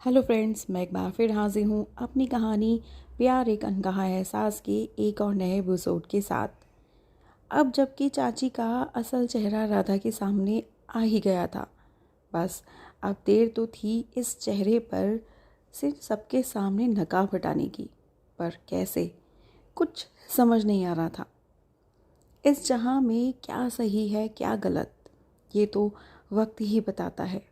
Hello friends, मैं एक बार फिर हाजिर हूँ अपनी कहानी प्यार एक अनकहा एहसास के एक और नए एपिसोड के साथ। अब जबकि चाची का असल चेहरा राधा के सामने आ ही गया था। बस अब देर तो थी इस चेहरे पर से सबके सामने नकाब हटाने की, पर कैसे, कुछ समझ नहीं आ रहा था। इस जहां में क्या सही है क्या गलत, ये तो वक्त ही बताता है।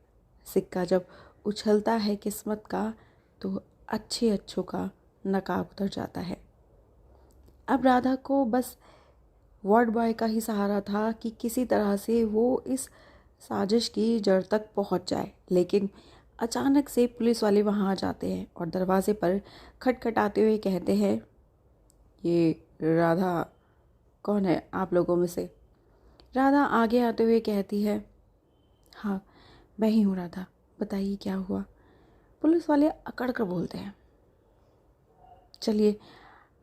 सिक्का जब उछलता है किस्मत का, तो अच्छे अच्छों का नकाब उतर जाता है। अब राधा को बस वार्ड बॉय का ही सहारा था कि किसी तरह से वो इस साजिश की जड़ तक पहुंच जाए। लेकिन अचानक से पुलिस वाले वहां आ जाते हैं और दरवाजे पर खटखटाते हुए कहते हैं, ये राधा कौन है आप लोगों में से? राधा आगे आते हुए कहती है, हाँ मैं ही हूँ राधा, बताइए क्या हुआ। पुलिस वाले अकड़ कर बोलते हैं, चलिए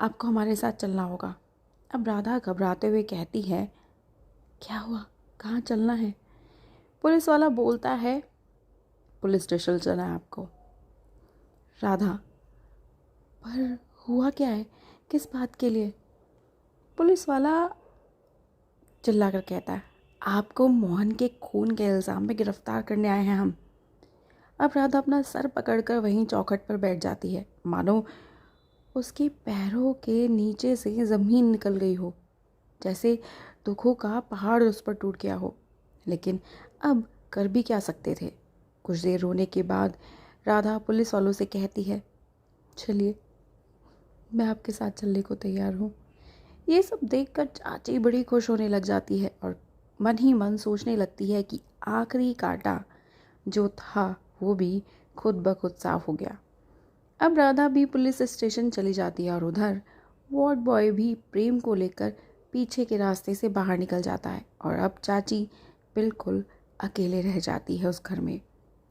आपको हमारे साथ चलना होगा। अब राधा घबराते हुए कहती है, क्या हुआ, कहाँ चलना है? पुलिस वाला बोलता है, पुलिस स्टेशन चलना है आपको। राधा, पर हुआ क्या है, किस बात के लिए? पुलिस वाला चिल्लाकर कहता है, आपको मोहन के खून के इल्ज़ाम में गिरफ्तार करने आए हैं हम। अब राधा अपना सर पकड़कर वहीं चौखट पर बैठ जाती है, मानो उसके पैरों के नीचे से ज़मीन निकल गई हो, जैसे दुखों का पहाड़ उस पर टूट गया हो। लेकिन अब कर भी क्या सकते थे। कुछ देर रोने के बाद राधा पुलिस वालों से कहती है, चलिए मैं आपके साथ चलने को तैयार हूँ। ये सब देखकर चाची बड़ी खुश होने लग जाती है और मन ही मन सोचने लगती है कि आखिरी कांटा जो था वो भी खुद ब खुद साफ हो गया। अब राधा भी पुलिस स्टेशन चली जाती है और उधर वार्ड बॉय भी प्रेम को लेकर पीछे के रास्ते से बाहर निकल जाता है और अब चाची बिल्कुल अकेले रह जाती है उस घर में।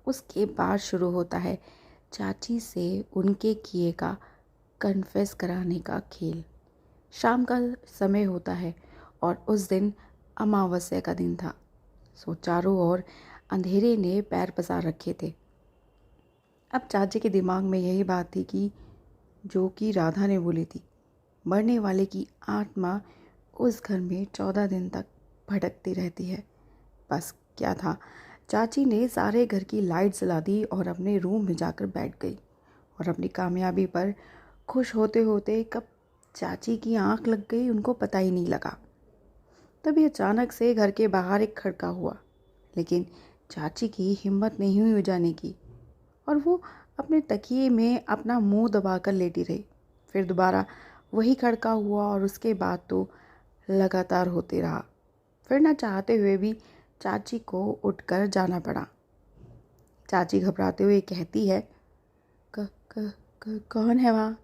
उसके बाद शुरू होता है चाची से उनके किए का कन्फेस कराने का खेल। शाम का समय होता है और उस दिन अमावस्या का दिन था, सो चारों ओर अंधेरे ने पैर पसार रखे थे। अब चाची के दिमाग में यही बात थी कि जो कि राधा ने बोली थी, मरने वाले की आत्मा उस घर में 14 दिन तक भटकती रहती है। बस क्या था, चाची ने सारे घर की लाइट जला दी और अपने रूम में जाकर बैठ गई और अपनी कामयाबी पर खुश होते होते कब चाची की आंख लग गई उनको पता ही नहीं लगा। तभी अचानक से घर के बाहर एक खड़का हुआ, लेकिन चाची की हिम्मत नहीं हुई जाने की और वो अपने तकिए में अपना मुंह दबाकर लेटी रही। फिर दोबारा वही खड़का हुआ और उसके बाद तो लगातार होते रहा। फिर न चाहते हुए भी चाची को उठकर जाना पड़ा। चाची घबराते हुए कहती है, कौन है वहाँ?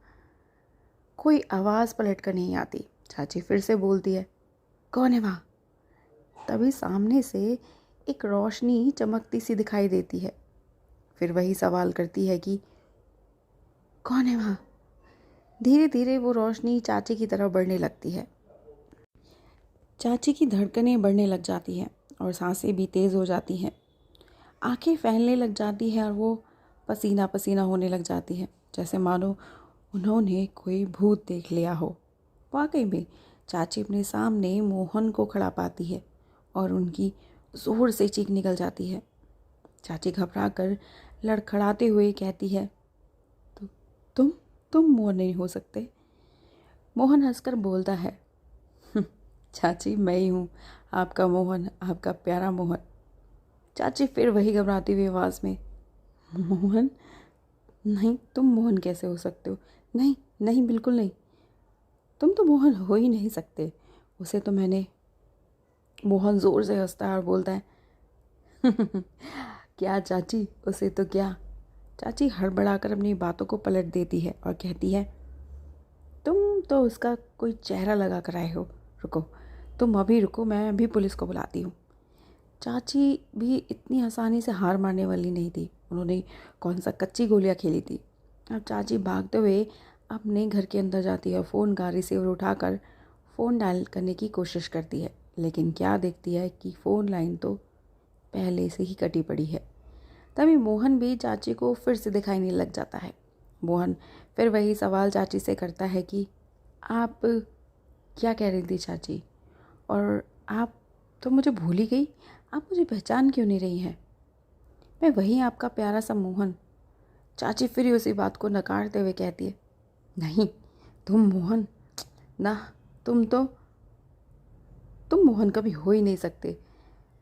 कोई आवाज़ पलट कर नहीं आती। चाची फिर से बोलती है, कौन है वहाँ? तभी सामने से एक रोशनी चमकती सी दिखाई देती है। फिर वही सवाल करती है कि कौन है वहाँ? धीरे धीरे वो रोशनी चाची की तरफ बढ़ने लगती है। चाची की धड़कनें बढ़ने लग जाती हैं और सांसें भी तेज़ हो जाती हैं। आंखें फैलने लग जाती हैं और वो पसीना पसीना होने लग जाती है, जैसे मानो उन्होंने कोई भूत देख लिया हो। वाकई में चाची अपने सामने मोहन को खड़ा पाती है और उनकी ज़ोर से चीख निकल जाती है। चाची घबरा कर लड़खड़ाते हुए कहती है, तु, तुम तुम मोहन नहीं हो सकते। मोहन हंसकर बोलता है, चाची मैं ही हूँ, आपका मोहन, आपका प्यारा मोहन। चाची फिर वही घबराती हुई आवाज़ में, मोहन? नहीं, तुम मोहन कैसे हो सकते हो? नहीं नहीं, बिल्कुल नहीं, तुम तो मोहन हो ही नहीं सकते। उसे तो मैंने। मोहन ज़ोर से हंसता है और बोलता है, क्या चाची, उसे तो क्या? चाची हड़बड़ाकर अपनी बातों को पलट देती है और कहती है, तुम तो उसका कोई चेहरा लगा कर आए हो। रुको, तुम अभी रुको, मैं अभी पुलिस को बुलाती हूँ। चाची भी इतनी आसानी से हार मारने वाली नहीं थी। उन्होंने कौन सा कच्ची गोलियाँ खेली थी। अब चाची भागते हुए अपने घर के अंदर जाती है, फ़ोन का रिसीवर उठाकर फ़ोन डायल करने की कोशिश करती है। लेकिन क्या देखती है कि फ़ोन लाइन तो पहले से ही कटी पड़ी है। तभी मोहन भी चाची को फिर से दिखाई नहीं लग जाता है। मोहन फिर वही सवाल चाची से करता है कि आप क्या कह रही थी चाची, और आप तो मुझे भूल ही गई, आप मुझे पहचान क्यों नहीं रही हैं? मैं वही आपका प्यारा सा मोहन। चाची फिर उसी बात को नकारते हुए कहती है, नहीं, तुम मोहन ना, तुम तो तुम मोहन कभी हो ही नहीं सकते।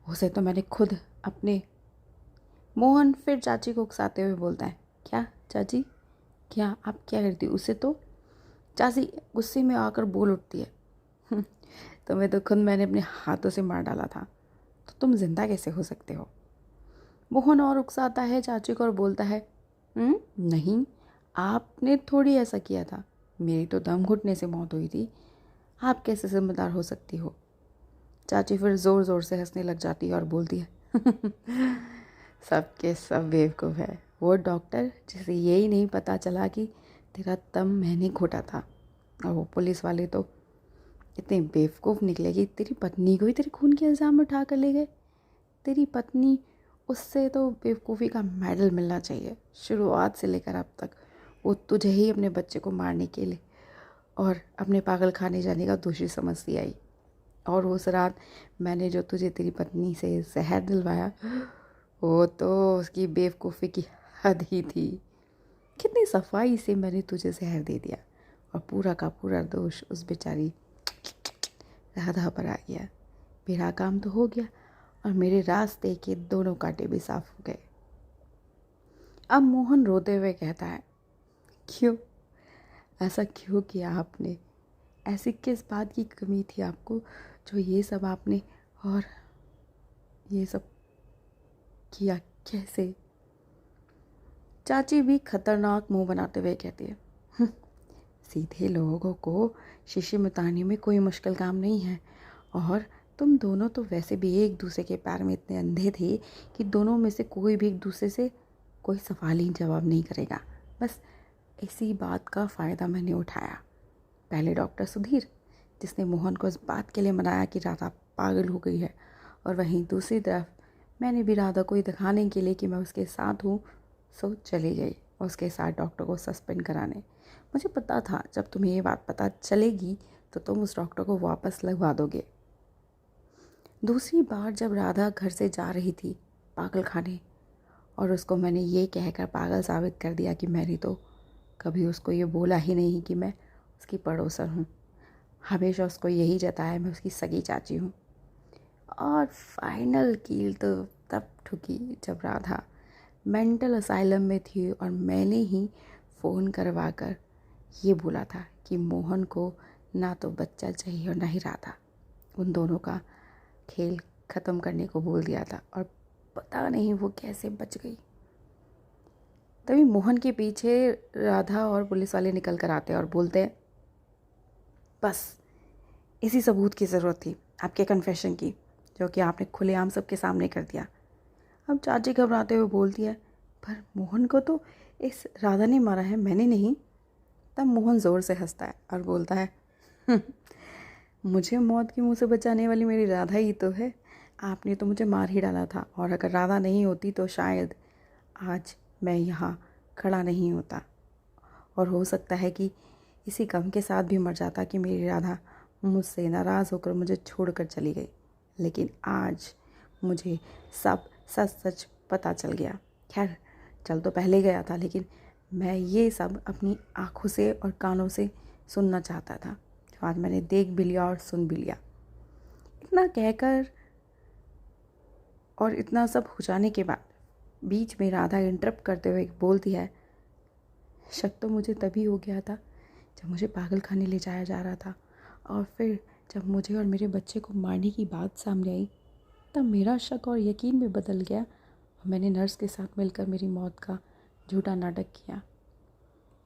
उसे तो मैंने खुद अपने। मोहन फिर चाची को उकसाते हुए बोलता है, क्या चाची, क्या आप क्या करती? उसे तो चाची गुस्से में आकर बोल उठती है, तुम्हें तो खुद मैंने अपने हाथों से मार डाला था, तो तुम जिंदा कैसे हो सकते हो? मोहन और उकसाता है चाची को और बोलता है, नहीं, आपने थोड़ी ऐसा किया था, मेरी तो दम घुटने से मौत हुई थी, आप कैसे जिम्मेदार हो सकती हो? चाची फिर ज़ोर ज़ोर से हंसने लग जाती है और बोलती है, सबके सब बेवकूफ़ है। वो डॉक्टर जिसे यही नहीं पता चला कि तेरा दम मैंने घोटा था, और वो पुलिस वाले तो इतने बेवकूफ़ निकले कि तेरी पत्नी को ही तेरे खून के इल्ज़ाम में उठा कर ले गए। तेरी पत्नी, उससे तो बेवकूफ़ी का मेडल मिलना चाहिए। शुरुआत से लेकर अब तक वो तुझे ही अपने बच्चे को मारने के लिए और अपने पागल खाने जाने का दोषी समझती आई। और उस रात मैंने जो तुझे तेरी पत्नी से जहर दिलवाया, वो तो उसकी बेवकूफ़ी की हद ही थी। कितनी सफाई से मैंने तुझे जहर दे दिया, और पूरा का पूरा दोष उस बेचारी राधा पर आ गया। मेरा काम तो हो गया और मेरे रास्ते के दोनों कांटे भी साफ हो गए। अब मोहन रोते हुए कहता है, क्यों, ऐसा क्यों किया आपने? ऐसी किस बात की कमी थी आपको जो ये सब आपने, और ये सब किया कैसे? चाची भी खतरनाक मुंह बनाते हुए कहती है, सीधे लोगों को शीशे में उतारने में कोई मुश्किल काम नहीं है, और तुम दोनों तो वैसे भी एक दूसरे के पैर में इतने अंधे थे कि दोनों में से कोई भी एक दूसरे से कोई सवाल ही जवाब नहीं करेगा। बस इसी बात का फ़ायदा मैंने उठाया। पहले डॉक्टर सुधीर, जिसने मोहन को इस बात के लिए मनाया कि राधा पागल हो गई है, और वहीं दूसरी तरफ मैंने भी राधा को ये दिखाने के लिए कि मैं उसके साथ हूँ, सो चली गई उसके साथ डॉक्टर को सस्पेंड कराने। मुझे पता था जब तुम्हें ये बात पता चलेगी तो तुम उस डॉक्टर को वापस लगवा दोगे। दूसरी बार जब राधा घर से जा रही थी पागल खाने, और उसको मैंने ये कहकर पागल साबित कर दिया कि मैंने तो कभी उसको ये बोला ही नहीं कि मैं उसकी पड़ोसन हूँ, हमेशा उसको यही जताया मैं उसकी सगी चाची हूँ। और फाइनल कील तो तब ठुकी जब राधा मेंटल असाइलम में थी और मैंने ही फ़ोन करवा कर ये बोला था कि मोहन को ना तो बच्चा चाहिए और ना ही राधा। उन दोनों का खेल ख़त्म करने को बोल दिया था, और पता नहीं वो कैसे बच गई। तभी मोहन के पीछे राधा और पुलिस वाले निकल कर आते हैं और बोलते हैं, बस इसी सबूत की ज़रूरत थी, आपके कन्फेशन की, जो कि आपने खुलेआम सबके सामने कर दिया। अब चाची घबराते हुए बोलती है, पर मोहन को तो इस राधा ने मारा है, मैंने नहीं। तब मोहन ज़ोर से हंसता है और बोलता है, मुझे मौत के मुंह से बचाने वाली मेरी राधा ही तो है। आपने तो मुझे मार ही डाला था, और अगर राधा नहीं होती तो शायद आज मैं यहाँ खड़ा नहीं होता, और हो सकता है कि इसी गम के साथ भी मर जाता कि मेरी राधा मुझसे नाराज़ होकर मुझे छोड़कर चली गई। लेकिन आज मुझे सब सच सच पता चल गया। खैर, चल तो पहले गया था, लेकिन मैं ये सब अपनी आँखों से और कानों से सुनना चाहता था, जो आज मैंने देख भी लिया और सुन भी लिया। इतना कहकर और इतना सब हो जाने के बाद बीच में राधा इंटरप्ट करते हुए बोलती है, शक तो मुझे तभी हो गया था जब मुझे पागल खाने ले जाया जा रहा था, और फिर जब मुझे और मेरे बच्चे को मारने की बात सामने आई तब मेरा शक और यकीन भी बदल गया, और मैंने नर्स के साथ मिलकर मेरी मौत का झूठा नाटक किया।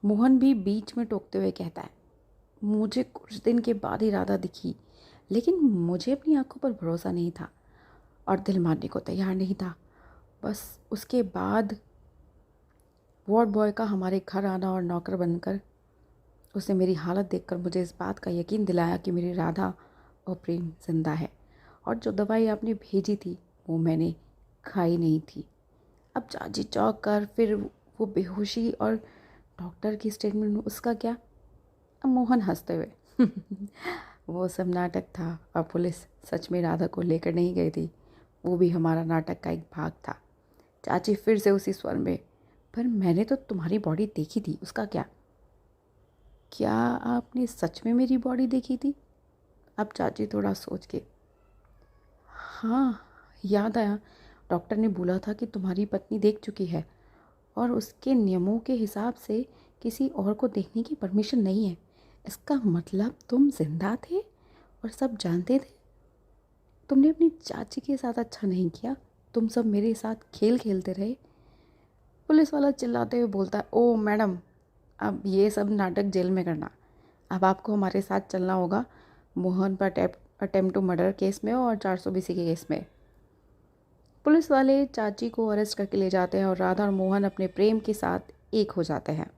मोहन भी बीच में टोकते हुए कहता है, मुझे कुछ दिन के बाद ही राधा दिखी, लेकिन मुझे अपनी आंखों पर भरोसा नहीं था और दिल मानने को तैयार नहीं था। बस उसके बाद वार्ड बॉय का हमारे घर आना और नौकर बनकर उसने मेरी हालत देखकर मुझे इस बात का यकीन दिलाया कि मेरी राधा और प्रेम जिंदा है, और जो दवाई आपने भेजी थी वो मैंने खाई नहीं थी। अब चाची चौंक कर फिर वो बेहोशी और डॉक्टर की स्टेटमेंट, उसका क्या? अब मोहन हंसते हुए वो सब नाटक था और पुलिस सच में राधा को लेकर नहीं गई थी, वो भी हमारा नाटक का एक भाग था। चाची फिर से उसी स्वर में, पर मैंने तो तुम्हारी बॉडी देखी थी, उसका क्या? क्या आपने सच में मेरी बॉडी देखी थी? अब चाची थोड़ा सोच के, हाँ याद आया, डॉक्टर ने बोला था कि तुम्हारी पत्नी देख चुकी है और उसके नियमों के हिसाब से किसी और को देखने की परमिशन नहीं है। इसका मतलब तुम जिंदा थे और सब जानते थे। तुमने अपनी चाची के साथ अच्छा नहीं किया, तुम सब मेरे साथ खेल खेलते रहे। पुलिस वाला चिल्लाते हुए बोलता है, ओ मैडम, अब ये सब नाटक जेल में करना, अब आपको हमारे साथ चलना होगा मोहन पर अटेम्प्ट टू मर्डर केस में और 420 के केस में। पुलिस वाले चाची को अरेस्ट करके ले जाते हैं और राधा और मोहन अपने प्रेम के साथ एक हो जाते हैं।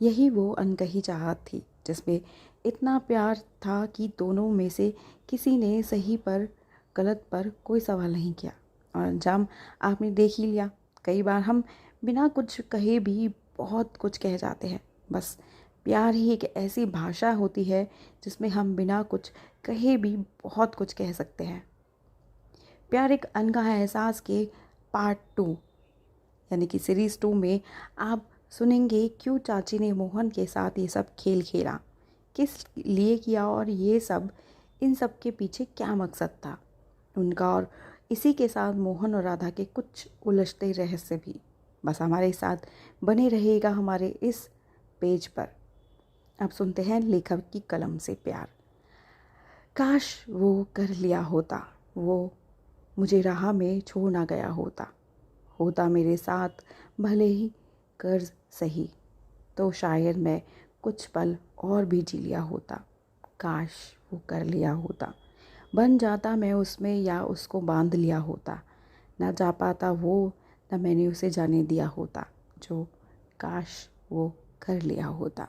यही वो अनकही चाहत थी जिसमें इतना प्यार था कि दोनों में से किसी ने सही पर गलत पर कोई सवाल नहीं किया, और अंजाम आपने देख ही लिया। कई बार हम बिना कुछ कहे भी बहुत कुछ कह जाते हैं। बस प्यार ही एक ऐसी भाषा होती है जिसमें हम बिना कुछ कहे भी बहुत कुछ कह सकते हैं। प्यार एक अनकहा एहसास के पार्ट 2 यानी कि सीरीज़ 2 में आप सुनेंगे क्यों चाची ने मोहन के साथ ये सब खेल खेला, किस लिए किया, और ये सब, इन सब के पीछे क्या मकसद था उनका, और इसी के साथ मोहन और राधा के कुछ उलझते रहस्य भी। बस हमारे साथ बने रहेगा हमारे इस पेज पर। अब सुनते हैं लेखक की कलम से प्यार। काश वो कर लिया होता, वो मुझे राह में छोड़ ना गया होता, होता मेरे साथ भले ही कर्ज सही, तो शायद मैं कुछ पल और भी जी लिया होता। काश वो कर लिया होता, बन जाता मैं उसमें या उसको बांध लिया होता, ना जा पाता वो, ना मैंने उसे जाने दिया होता, जो काश वो कर लिया होता।